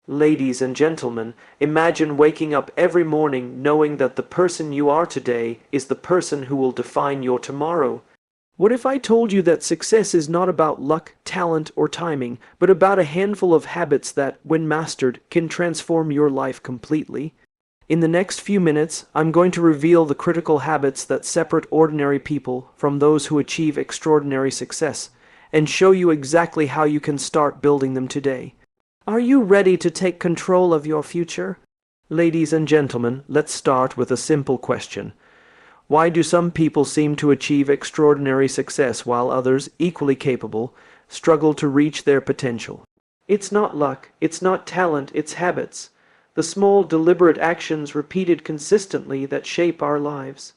Ladies and gentlemen, imagine waking up every morning knowing that the person you are today is the person who will define your tomorrow. What if I told you that success is not about luck, talent, or timing, but about a handful of habits that, when mastered, can transform your life completely? In the next few minutes, I'm going to reveal the critical habits that separate ordinary people from those who achieve extraordinary success, and show you exactly how you can start building them today. Are you ready to take control of your future? Ladies and gentlemen, let's start with a simple question. Why do some people seem to achieve extraordinary success while others, equally capable, struggle to reach their potential? It's not luck, it's not talent, it's habits. The small, deliberate actions repeated consistently that shape our lives.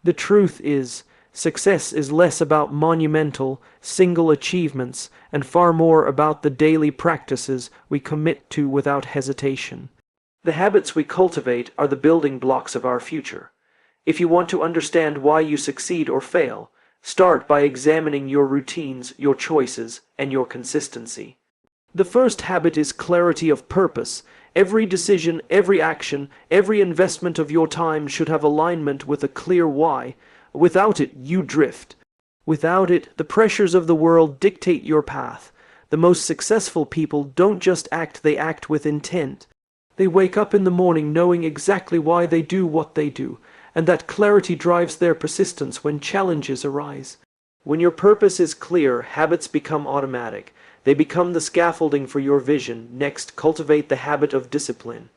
The truth is, success is less about monumental, single achievements and far more about the daily practices we commit to without hesitation. The habits we cultivate are the building blocks of our future. If you want to understand why you succeed or fail, start by examining your routines, your choices, and your consistency. The first habit is clarity of purpose. Every decision, every action, every investment of your time should have alignment with a clear why. Without it, you drift. Without it, the pressures of the world dictate your path. The most successful people don't just act, they act with intent. They wake up in the morning knowing exactly why they do what they do, and that clarity drives their persistence when challenges arise. When your purpose is clear, habits become automatic. They become the scaffolding for your vision. Next, cultivate the habit of discipline.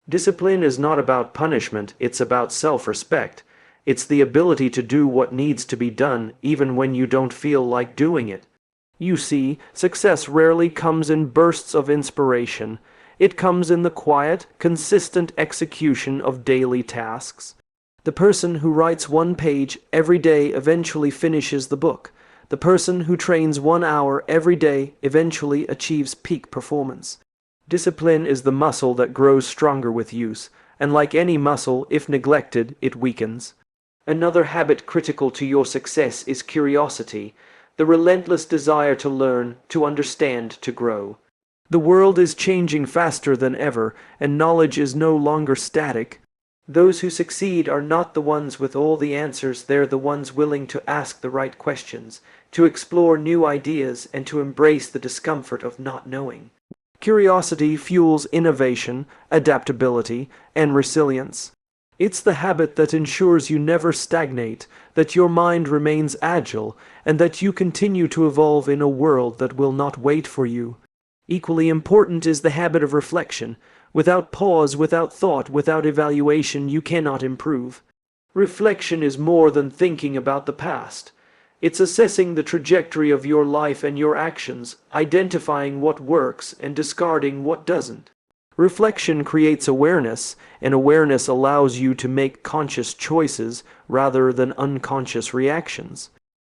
Discipline is not about punishment, it's about self-respect. It's the ability to do what needs to be done, even when you don't feel like doing it. You see, success rarely comes in bursts of inspiration. It comes in the quiet, consistent execution of daily tasks. The person who writes one page every day eventually finishes the book. The person who trains 1 hour every day eventually achieves peak performance. Discipline is the muscle that grows stronger with use, and like any muscle, if neglected, it weakens. Another habit critical to your success is curiosity, the relentless desire to learn, to understand, to grow. The world is changing faster than ever, and knowledge is no longer static. Those who succeed are not the ones with all the answers, they're the ones willing to ask the right questions, to explore new ideas, and to embrace the discomfort of not knowing. Curiosity fuels innovation, adaptability, and resilience. It's the habit that ensures you never stagnate, that your mind remains agile, and that you continue to evolve in a world that will not wait for you. Equally important is the habit of reflection. Without pause, without thought, without evaluation, you cannot improve. Reflection is more than thinking about the past. It's assessing the trajectory of your life and your actions, identifying what works and discarding what doesn't. Reflection creates awareness, and awareness allows you to make conscious choices rather than unconscious reactions.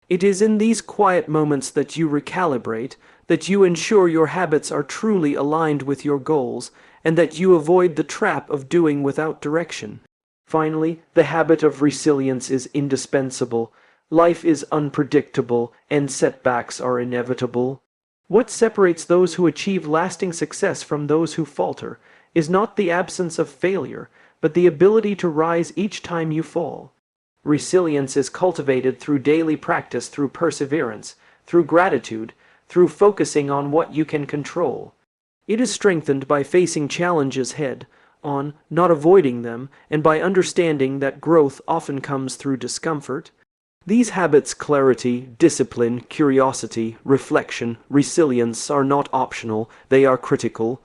It is in these quiet moments that you recalibrate, that you ensure your habits are truly aligned with your goals, and that you avoid the trap of doing without direction. Finally, the habit of resilience is indispensable. Life is unpredictable, and setbacks are inevitable. What separates those who achieve lasting success from those who falter is not the absence of failure, but the ability to rise each time you fall. Resilience is cultivated through daily practice, through perseverance, through gratitude, through focusing on what you can control. It is strengthened by facing challenges head on, not avoiding them, and by understanding that growth often comes through discomfort. These habits, clarity, discipline, curiosity, reflection, resilience, are not optional, they are critical.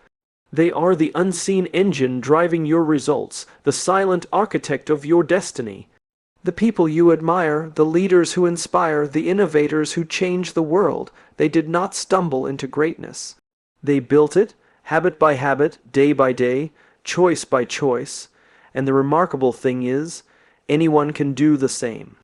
They are the unseen engine driving your results, the silent architect of your destiny. The people you admire, the leaders who inspire, the innovators who change the world, they did not stumble into greatness. They built it, habit by habit, day by day, choice by choice, and the remarkable thing is, anyone can do the same.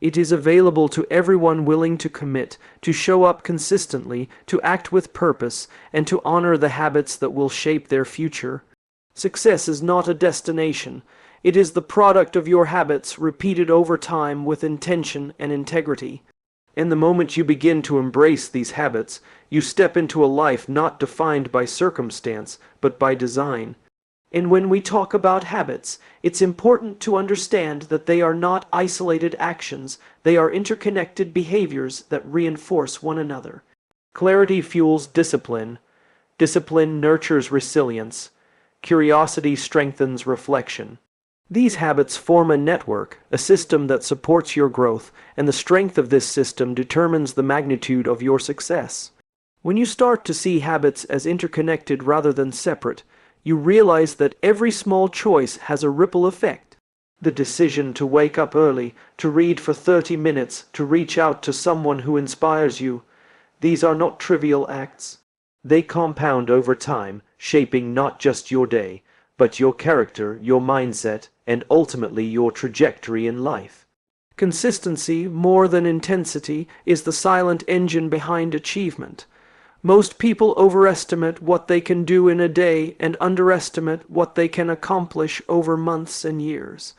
It is available to everyone willing to commit, to show up consistently, to act with purpose, and to honor the habits that will shape their future. Success is not a destination. It is the product of your habits repeated over time with intention and integrity. And the moment you begin to embrace these habits, you step into a life not defined by circumstance, but by design. And when we talk about habits, it's important to understand that they are not isolated actions, they are interconnected behaviors that reinforce one another. Clarity fuels discipline, discipline nurtures resilience, curiosity strengthens reflection. These habits form a network, a system that supports your growth, and the strength of this system determines the magnitude of your success. When you start to see habits as interconnected rather than separate, you realize that every small choice has a ripple effect. The decision to wake up early, to read for 30 minutes, to reach out to someone who inspires you, these are not trivial acts. They compound over time, shaping not just your day, but your character, your mindset, and ultimately your trajectory in life. Consistency, more than intensity, is the silent engine behind achievement. Most people overestimate what they can do in a day and underestimate what they can accomplish over months and years.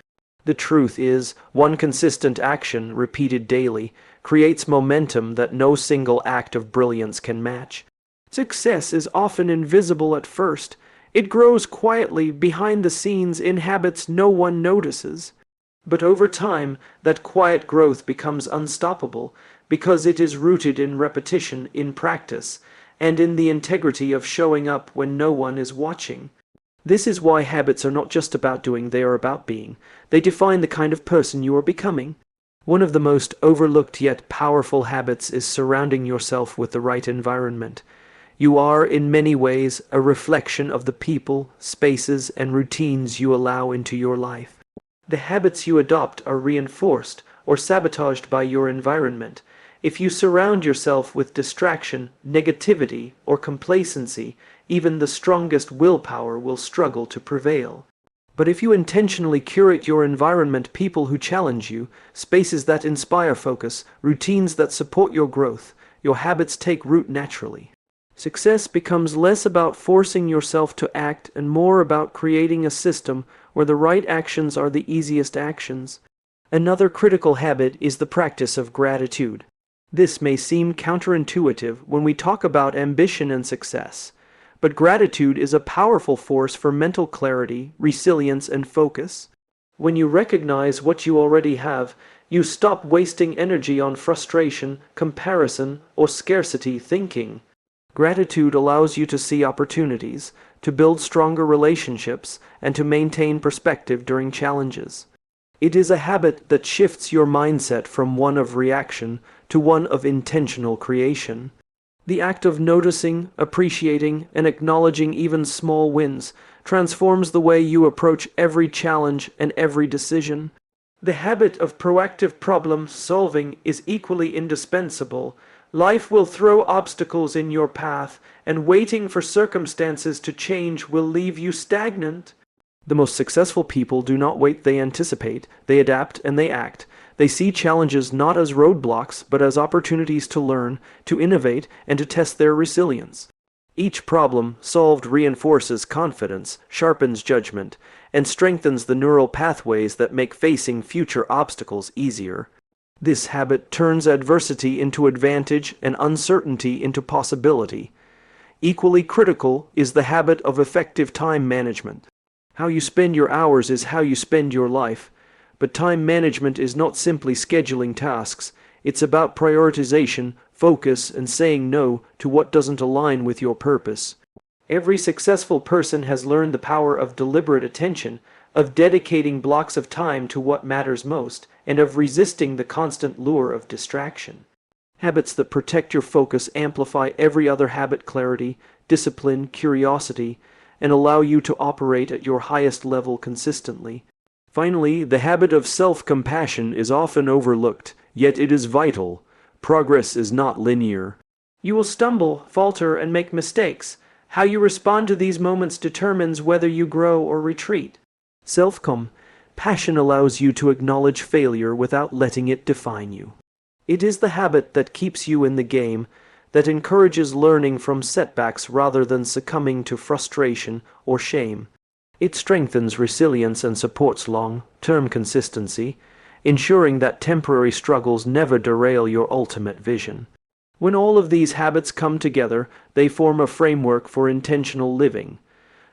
The truth is, one consistent action, repeated daily, creates momentum that no single act of brilliance can match. Success is often invisible at first. It grows quietly behind the scenes in habits no one notices. But over time, that quiet growth becomes unstoppable because it is rooted in repetition, in practice, and in the integrity of showing up when no one is watching. This is why habits are not just about doing, they are about being. They define the kind of person you are becoming. One of the most overlooked yet powerful habits is surrounding yourself with the right environment. You are, in many ways, a reflection of the people, spaces, and routines you allow into your life. The habits you adopt are reinforced or sabotaged by your environment. If you surround yourself with distraction, negativity, or complacency, even the strongest willpower will struggle to prevail. But if you intentionally curate your environment, people who challenge you, spaces that inspire focus, routines that support your growth, your habits take root naturally. Success becomes less about forcing yourself to act and more about creating a system where the right actions are the easiest actions. Another critical habit is the practice of gratitude. This may seem counterintuitive when we talk about ambition and success, but gratitude is a powerful force for mental clarity, resilience, and focus. When you recognize what you already have, you stop wasting energy on frustration, comparison, or scarcity thinking. Gratitude allows you to see opportunities, to build stronger relationships, and to maintain perspective during challenges. It is a habit that shifts your mindset from one of reaction to one of intentional creation. The act of noticing, appreciating, and acknowledging even small wins transforms the way you approach every challenge and every decision. The habit of proactive problem solving is equally indispensable. Life will throw obstacles in your path, and waiting for circumstances to change will leave you stagnant. The most successful people do not wait, they anticipate, they adapt, and they act. They see challenges not as roadblocks, but as opportunities to learn, to innovate, and to test their resilience. Each problem solved reinforces confidence, sharpens judgment, and strengthens the neural pathways that make facing future obstacles easier. This habit turns adversity into advantage and uncertainty into possibility. Equally critical is the habit of effective time management. How you spend your hours is how you spend your life. But time management is not simply scheduling tasks. It's about prioritization, focus, and saying no to what doesn't align with your purpose. Every successful person has learned the power of deliberate attention, of dedicating blocks of time to what matters most, and of resisting the constant lure of distraction. Habits that protect your focus amplify every other habit: clarity, discipline, curiosity, and allow you to operate at your highest level consistently. Finally, the habit of self-compassion is often overlooked, yet it is vital. Progress is not linear. You will stumble, falter, and make mistakes. How you respond to these moments determines whether you grow or retreat. Self-compassion allows you to acknowledge failure without letting it define you. It is the habit that keeps you in the game, that encourages learning from setbacks rather than succumbing to frustration or shame. It strengthens resilience and supports long-term consistency, ensuring that temporary struggles never derail your ultimate vision. When all of these habits come together, they form a framework for intentional living.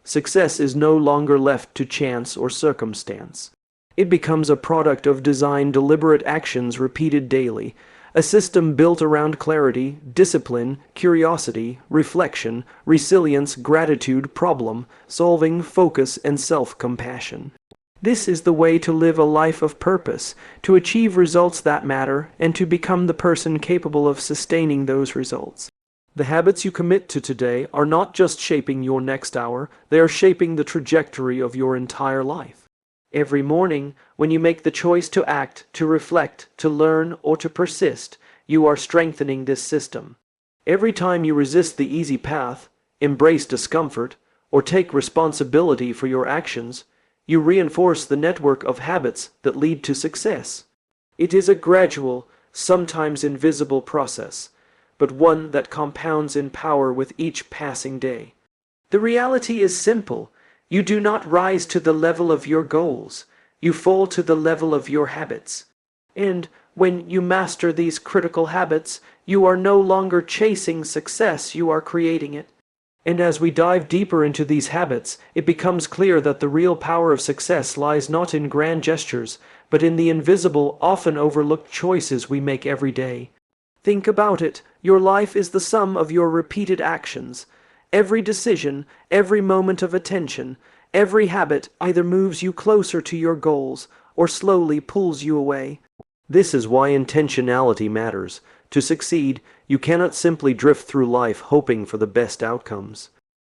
Success is no longer left to chance or circumstance. It becomes a product of designed deliberate actions repeated daily, a system built around clarity, discipline, curiosity, reflection, resilience, gratitude, problem-solving, focus, and self-compassion. This is the way to live a life of purpose, to achieve results that matter, and to become the person capable of sustaining those results. The habits you commit to today are not just shaping your next hour, they are shaping the trajectory of your entire life. Every morning, when you make the choice to act, to reflect, to learn, or to persist, you are strengthening this system. Every time you resist the easy path, embrace discomfort, or take responsibility for your actions, you reinforce the network of habits that lead to success. It is a gradual, sometimes invisible process, but one that compounds in power with each passing day. The reality is simple. You do not rise to the level of your goals. You fall to the level of your habits. And when you master these critical habits, you are no longer chasing success, you are creating it. And as we dive deeper into these habits, it becomes clear that the real power of success lies not in grand gestures, but in the invisible, often overlooked choices we make every day. Think about it. Your life is the sum of your repeated actions. Every decision, every moment of attention, every habit either moves you closer to your goals or slowly pulls you away. This is why intentionality matters. To succeed, you cannot simply drift through life hoping for the best outcomes.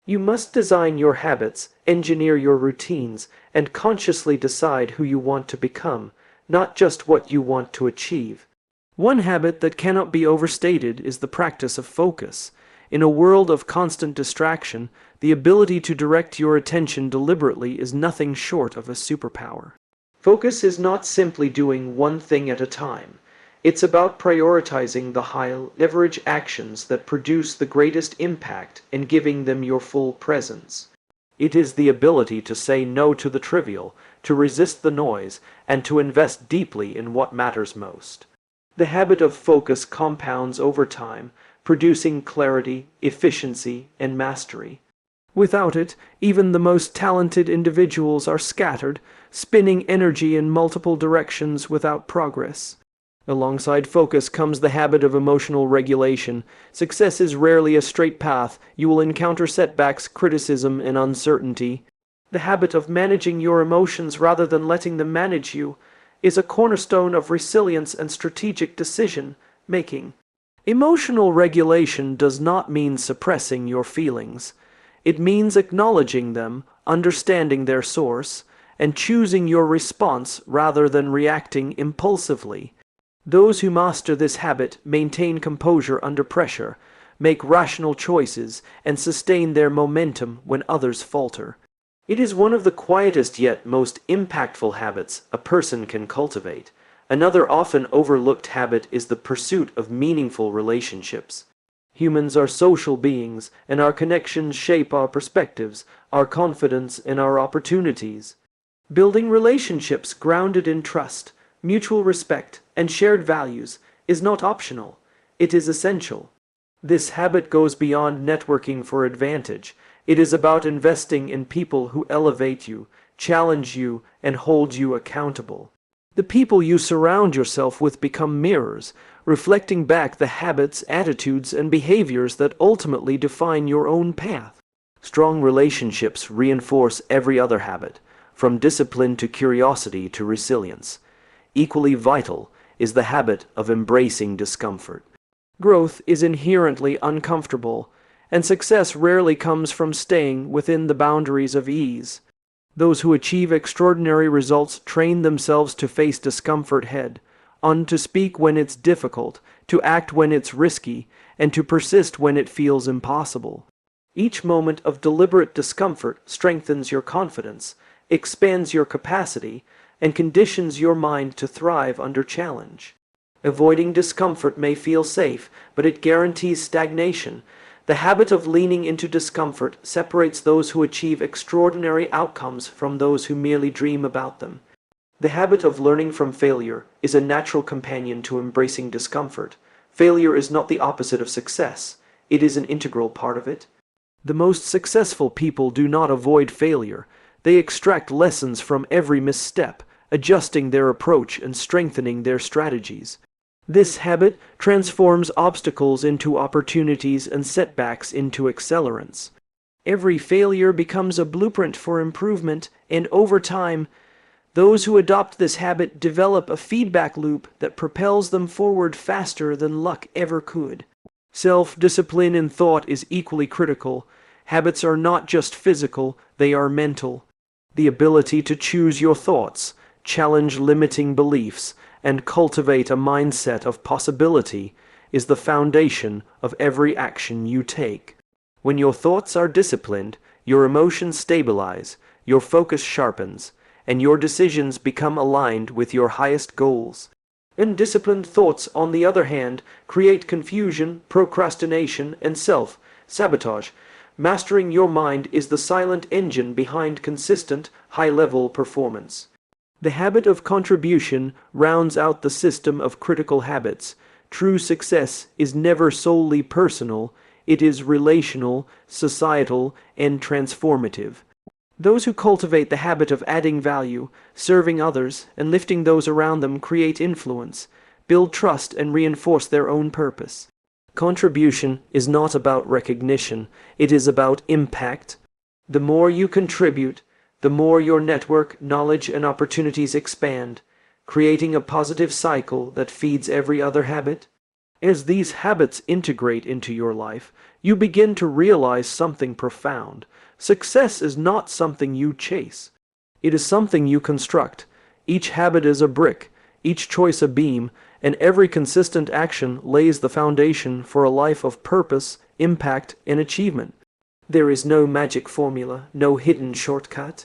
You must design your habits, engineer your routines, and consciously decide who you want to become, not just what you want to achieve. One habit that cannot be overstated is the practice of focus. In a world of constant distraction, the ability to direct your attention deliberately is nothing short of a superpower. Focus is not simply doing one thing at a time. It's about prioritizing the high-leverage actions that produce the greatest impact and giving them your full presence. It is the ability to say no to the trivial, to resist the noise, and to invest deeply in what matters most. The habit of focus compounds over time, producing clarity, efficiency, and mastery. Without it, even the most talented individuals are scattered, spinning energy in multiple directions without progress. Alongside focus comes the habit of emotional regulation. Success is rarely a straight path. You will encounter setbacks, criticism, and uncertainty. The habit of managing your emotions rather than letting them manage you is a cornerstone of resilience and strategic decision-making. Emotional regulation does not mean suppressing your feelings. It means acknowledging them, understanding their source, and choosing your response rather than reacting impulsively. Those who master this habit maintain composure under pressure, make rational choices, and sustain their momentum when others falter. It is one of the quietest yet most impactful habits a person can cultivate. Another often overlooked habit is the pursuit of meaningful relationships. Humans are social beings, and our connections shape our perspectives, our confidence, and our opportunities. Building relationships grounded in trust, mutual respect, and shared values is not optional. It is essential. This habit goes beyond networking for advantage. It is about investing in people who elevate you, challenge you, and hold you accountable. The people you surround yourself with become mirrors, reflecting back the habits, attitudes, and behaviors that ultimately define your own path. Strong relationships reinforce every other habit, from discipline to curiosity to resilience. Equally vital is the habit of embracing discomfort. Growth is inherently uncomfortable, and success rarely comes from staying within the boundaries of ease. Those who achieve extraordinary results train themselves to face discomfort head-on, to speak when it's difficult, to act when it's risky, and to persist when it feels impossible. Each moment of deliberate discomfort strengthens your confidence, expands your capacity, and conditions your mind to thrive under challenge. Avoiding discomfort may feel safe, but it guarantees stagnation. The habit of leaning into discomfort separates those who achieve extraordinary outcomes from those who merely dream about them. The habit of learning from failure is a natural companion to embracing discomfort. Failure is not the opposite of success, it is an integral part of it. The most successful people do not avoid failure, they extract lessons from every misstep, adjusting their approach and strengthening their strategies. This habit transforms obstacles into opportunities and setbacks into accelerants. Every failure becomes a blueprint for improvement, and over time, those who adopt this habit develop a feedback loop that propels them forward faster than luck ever could. Self-discipline in thought is equally critical. Habits are not just physical, they are mental. The ability to choose your thoughts, challenge limiting beliefs, and cultivate a mindset of possibility is the foundation of every action you take. When your thoughts are disciplined, your emotions stabilize, your focus sharpens, and your decisions become aligned with your highest goals. Undisciplined thoughts, on the other hand, create confusion, procrastination, and self-sabotage. Mastering your mind is the silent engine behind consistent, high-level performance. The habit of contribution rounds out the system of critical habits. True success is never solely personal, it is relational, societal, and transformative. Those who cultivate the habit of adding value, serving others, and lifting those around them create influence, build trust, and reinforce their own purpose. Contribution is not about recognition, it is about impact. The more you contribute, the more your network, knowledge, and opportunities expand, creating a positive cycle that feeds every other habit. As these habits integrate into your life, you begin to realize something profound. Success is not something you chase. It is something you construct. Each habit is a brick, each choice a beam, and every consistent action lays the foundation for a life of purpose, impact, and achievement. There is no magic formula, no hidden shortcut.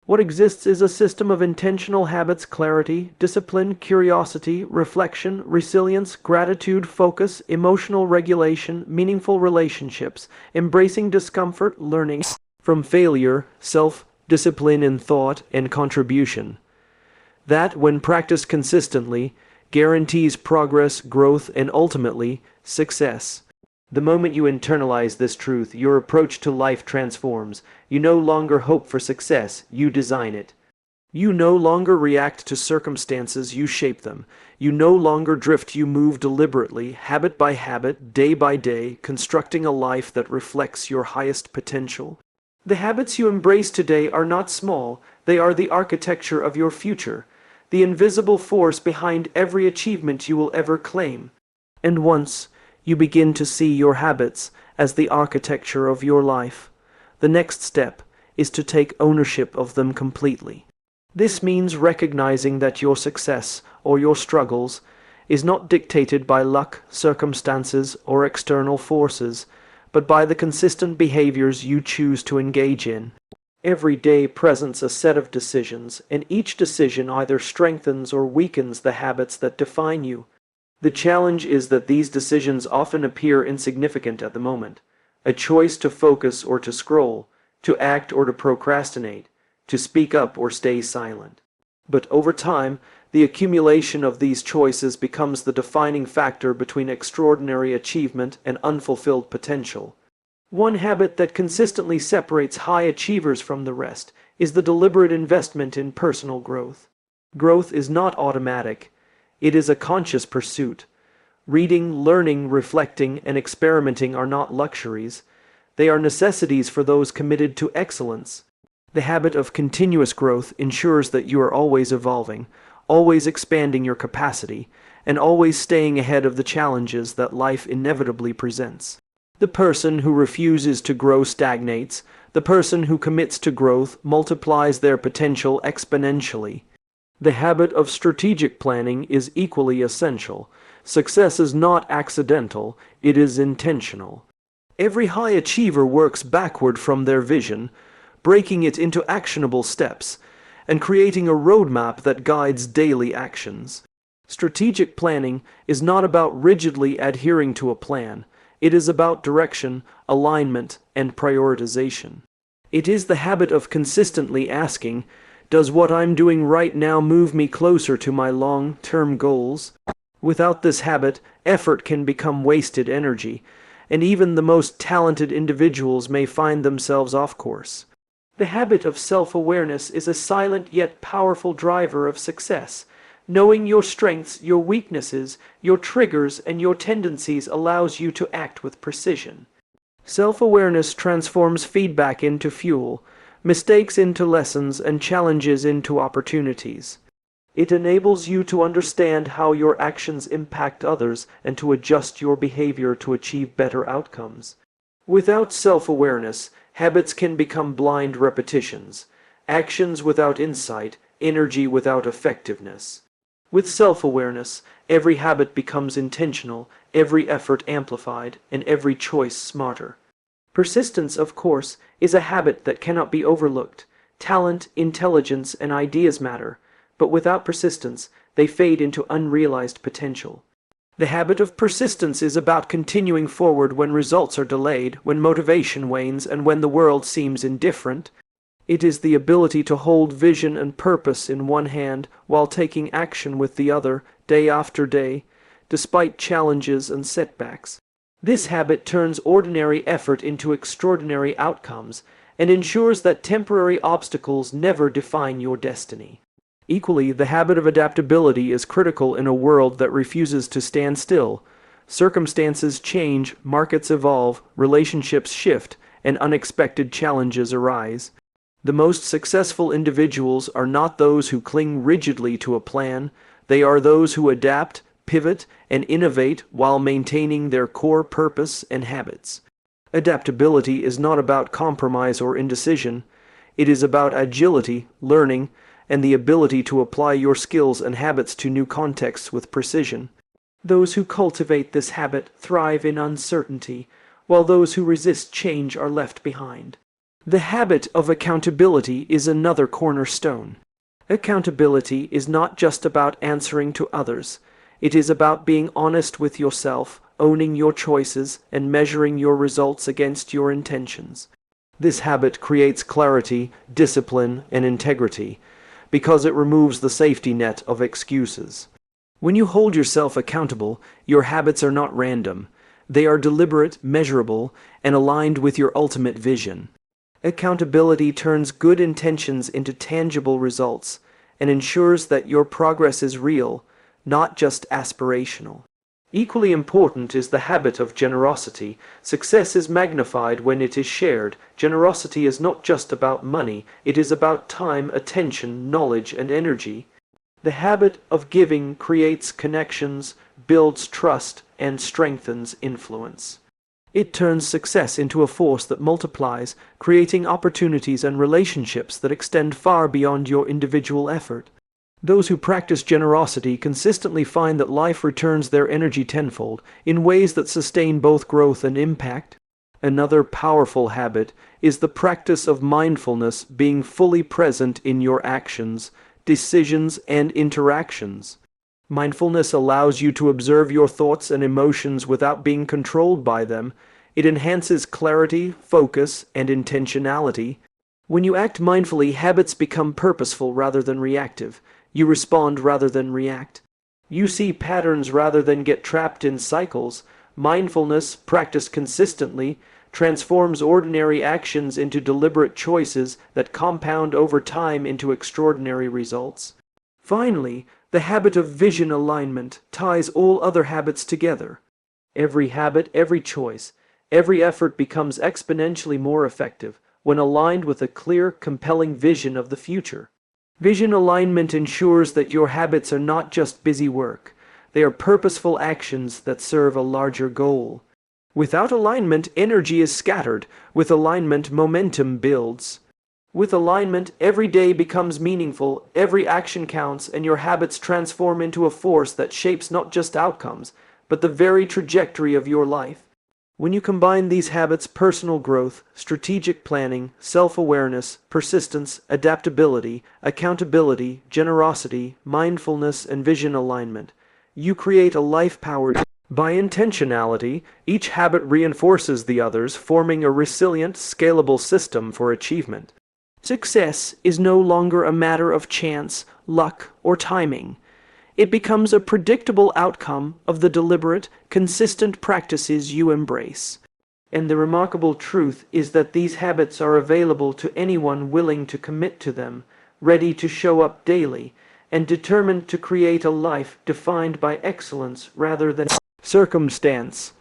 What exists is a system of intentional habits: clarity, discipline, curiosity, reflection, resilience, gratitude, focus, emotional regulation, meaningful relationships, embracing discomfort, learning from failure, self-discipline in thought, and contribution. That, when practiced consistently, guarantees progress, growth, and ultimately, success. The moment you internalize this truth, your approach to life transforms. You no longer hope for success, you design it. You no longer react to circumstances, you shape them. You no longer drift, you move deliberately, habit by habit, day by day, constructing a life that reflects your highest potential. The habits you embrace today are not small, they are the architecture of your future, the invisible force behind every achievement you will ever claim. And once you begin to see your habits as the architecture of your life, the next step is to take ownership of them completely. This means recognizing that your success or your struggles is not dictated by luck, circumstances, or external forces, but by the consistent behaviors you choose to engage in. Every day presents a set of decisions, and each decision either strengthens or weakens the habits that define you. The challenge is that these decisions often appear insignificant at the moment. A choice to focus or to scroll, to act or to procrastinate, to speak up or stay silent. But over time, the accumulation of these choices becomes the defining factor between extraordinary achievement and unfulfilled potential. One habit that consistently separates high achievers from the rest is the deliberate investment in personal growth. Growth is not automatic. It is a conscious pursuit. Reading, learning, reflecting, and experimenting are not luxuries. They are necessities for those committed to excellence. The habit of continuous growth ensures that you are always evolving, always expanding your capacity, and always staying ahead of the challenges that life inevitably presents. The person who refuses to grow stagnates. The person who commits to growth multiplies their potential exponentially. The habit of strategic planning is equally essential. Success is not accidental, it is intentional. Every high achiever works backward from their vision, breaking it into actionable steps, and creating a roadmap that guides daily actions. Strategic planning is not about rigidly adhering to a plan. It is about direction, alignment, and prioritization. It is the habit of consistently asking, Does what I'm doing right now move me closer to my long-term goals? Without this habit, effort can become wasted energy, and even the most talented individuals may find themselves off course. The habit of self-awareness is a silent yet powerful driver of success. Knowing your strengths, your weaknesses, your triggers, and your tendencies allows you to act with precision. Self-awareness transforms feedback into fuel, mistakes into lessons, and challenges into opportunities. It enables you to understand how your actions impact others and to adjust your behavior to achieve better outcomes. Without self-awareness, habits can become blind repetitions, actions without insight, energy without effectiveness. With self-awareness, every habit becomes intentional, every effort amplified, and every choice smarter. Persistence, of course, is a habit that cannot be overlooked. Talent, intelligence, and ideas matter, but without persistence, they fade into unrealized potential. The habit of persistence is about continuing forward when results are delayed, when motivation wanes, and when the world seems indifferent. It is the ability to hold vision and purpose in one hand while taking action with the other, day after day, despite challenges and setbacks. This habit turns ordinary effort into extraordinary outcomes and ensures that temporary obstacles never define your destiny. Equally, the habit of adaptability is critical in a world that refuses to stand still. Circumstances change, markets evolve, relationships shift, and unexpected challenges arise. The most successful individuals are not those who cling rigidly to a plan. They are those who adapt, pivot, and innovate while maintaining their core purpose and habits. Adaptability is not about compromise or indecision. It is about agility, learning, and the ability to apply your skills and habits to new contexts with precision. Those who cultivate this habit thrive in uncertainty, while those who resist change are left behind. The habit of accountability is another cornerstone. Accountability is not just about answering to others. It is about being honest with yourself, owning your choices, and measuring your results against your intentions. This habit creates clarity, discipline, and integrity, because it removes the safety net of excuses. When you hold yourself accountable, your habits are not random. They are deliberate, measurable, and aligned with your ultimate vision. Accountability turns good intentions into tangible results and ensures that your progress is real, not just aspirational. Equally important is the habit of generosity. Success is magnified when it is shared. Generosity is not just about money, it is about time, attention, knowledge, and energy. The habit of giving creates connections, builds trust, and strengthens influence. It turns success into a force that multiplies, creating opportunities and relationships that extend far beyond your individual effort. Those who practice generosity consistently find that life returns their energy tenfold in ways that sustain both growth and impact. Another powerful habit is the practice of mindfulness, being fully present in your actions, decisions, and interactions. Mindfulness allows you to observe your thoughts and emotions without being controlled by them. It enhances clarity, focus, and intentionality. When you act mindfully, habits become purposeful rather than reactive. You respond rather than react. You see patterns rather than get trapped in cycles. Mindfulness, practiced consistently, transforms ordinary actions into deliberate choices that compound over time into extraordinary results. Finally, the habit of vision alignment ties all other habits together. Every habit, every choice, every effort becomes exponentially more effective when aligned with a clear, compelling vision of the future. Vision alignment ensures that your habits are not just busy work. They are purposeful actions that serve a larger goal. Without alignment, energy is scattered. With alignment, momentum builds. With alignment, every day becomes meaningful, every action counts, and your habits transform into a force that shapes not just outcomes, but the very trajectory of your life. When you combine these habits, personal growth, strategic planning, self-awareness, persistence, adaptability, accountability, generosity, mindfulness, and vision alignment, you create a life powered by intentionality. Each habit reinforces the others, forming a resilient, scalable system for achievement. Success is no longer a matter of chance, luck, or timing. It becomes a predictable outcome of the deliberate, consistent practices you embrace. And the remarkable truth is that these habits are available to anyone willing to commit to them, ready to show up daily, and determined to create a life defined by excellence rather than circumstance.